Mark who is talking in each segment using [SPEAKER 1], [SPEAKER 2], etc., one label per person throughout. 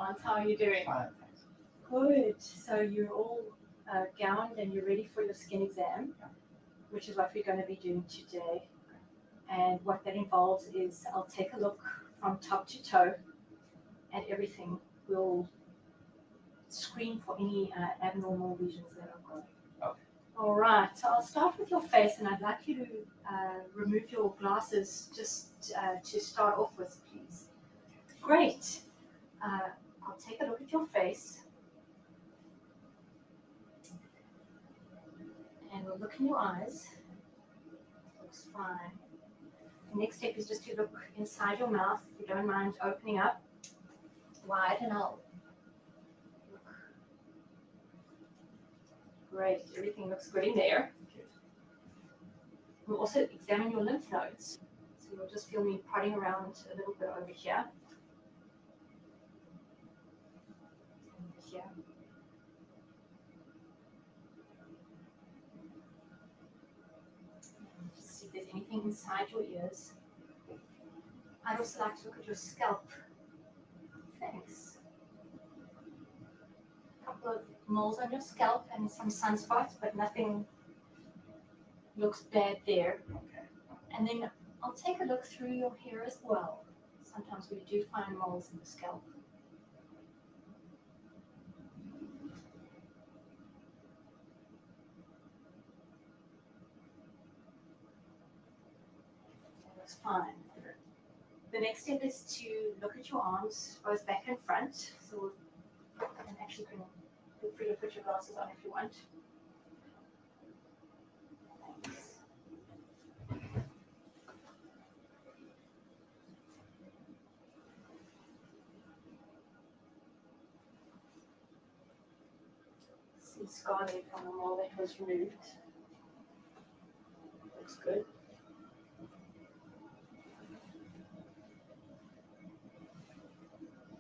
[SPEAKER 1] Barnes. How are you doing?
[SPEAKER 2] Fine, thanks.
[SPEAKER 1] Good. So you're all gowned and you're ready for your skin exam, which is what we're going to be doing today. And what that involves is I'll take a look from top to toe at everything. We'll screen for any abnormal lesions that are growing.
[SPEAKER 2] Okay.
[SPEAKER 1] All right. So I'll start with your face, and I'd like you to remove your glasses just to start off with, please. Great. I'll take a look at your face. And we'll look in your eyes. Looks fine. The next step is just to look inside your mouth. If you don't mind opening up wide, and I'll look. Great. Everything looks good in there. We'll also examine your lymph nodes. So you'll just feel me prodding around a little bit over here. Over here. Just see if there's anything inside your ears. I'd also like to look at your scalp. Thanks. A couple of moles on your scalp and some sunspots, but nothing looks bad there.
[SPEAKER 2] Okay.
[SPEAKER 1] And then I'll take a look through your hair as well. Sometimes we do find moles in the scalp. That looks fine. The next step is to look at your arms, both back and front. So and actually feel free to put your glasses on if you want. Thanks. See scar there from the mole that was removed. Looks good.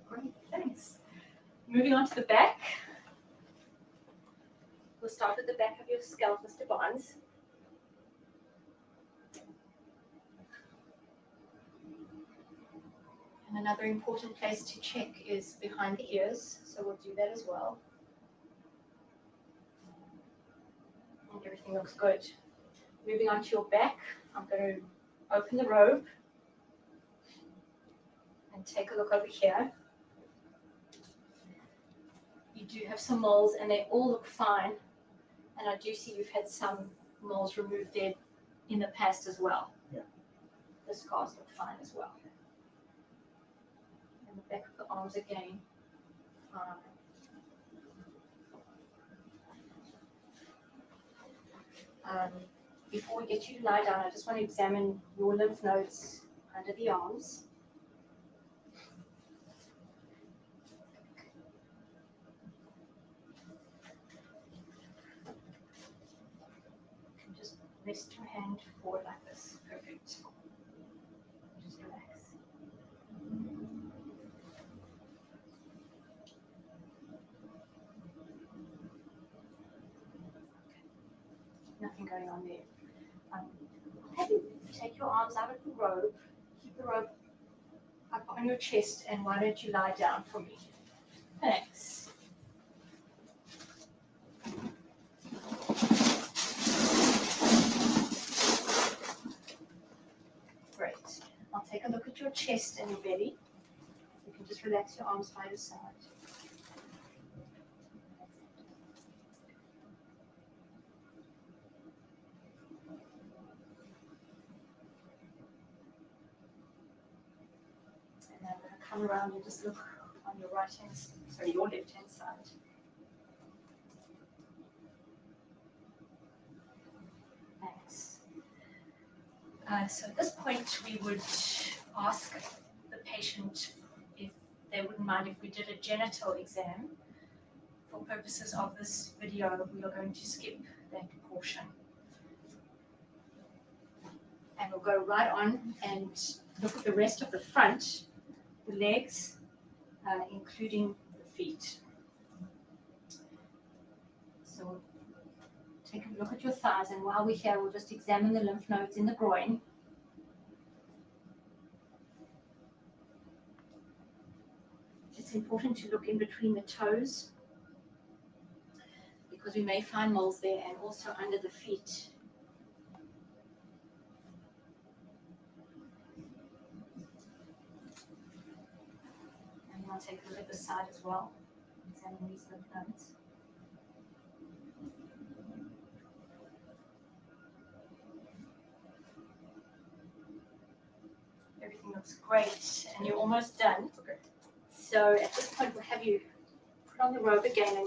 [SPEAKER 1] Great, thanks. Moving on to the back. We'll start with the back of your scalp, Mr. Barnes. And another important place to check is behind the ears, so we'll do that as well. And everything looks good. Moving on to your back, I'm going to open the robe and take a look over here. You do have some moles and they all look fine. And I do see you've had some moles removed there in the past as well.
[SPEAKER 2] Yeah.
[SPEAKER 1] The scars look fine as well. And the back of the arms again, fine. Before we get you to lie down, I just want to examine your lymph nodes under the arms. Just rest your hand forward like this. Perfect. Just relax. Nothing going on there. Have you take your arms out of the robe, keep the robe up on your chest, and why don't you lie down for me? Thanks. Great. I'll take a look at your chest and your belly. You can just relax your arms by your side. And I'm going to come around and just look on your right hand, sorry, your left hand side. Thanks. So at this point, we would ask the patient if they wouldn't mind if we did a genital exam. For purposes of this video, we are going to skip that portion. And we'll go right on and look at the rest of the front, the legs, including the feet. So we'll take a look at your thighs, and while we're here, we'll just examine the lymph nodes in the groin. Just it's important to look in between the toes because we may find moles there, and also under the feet. And I'll take a look at the side as well, examine these lymph nodes. Everything looks great, and you're almost done.
[SPEAKER 2] Okay.
[SPEAKER 1] So at this point, we'll have you put on the robe again,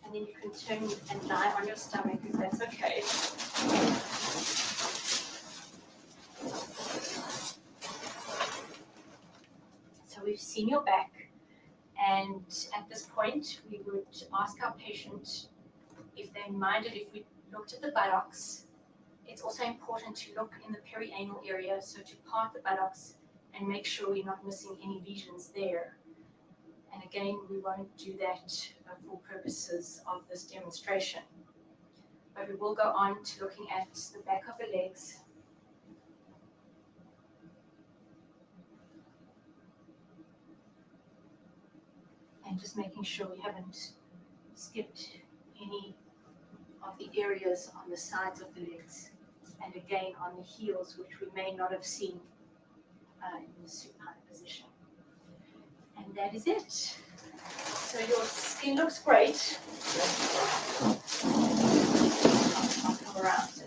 [SPEAKER 1] and then you can turn and lie on your stomach if that's okay. So we've seen your back, and at this point, we would ask our patient if they minded if we looked at the buttocks. It's also important to look in the perianal area, so to part the buttocks and make sure we're not missing any lesions there. And again, we won't do that for purposes of this demonstration. But we will go on to looking at the back of the legs. And just making sure we haven't skipped any of the areas on the sides of the legs. And again, on the heels, which we may not have seen in the supine position. And that is it. So your skin looks great. I'll come around.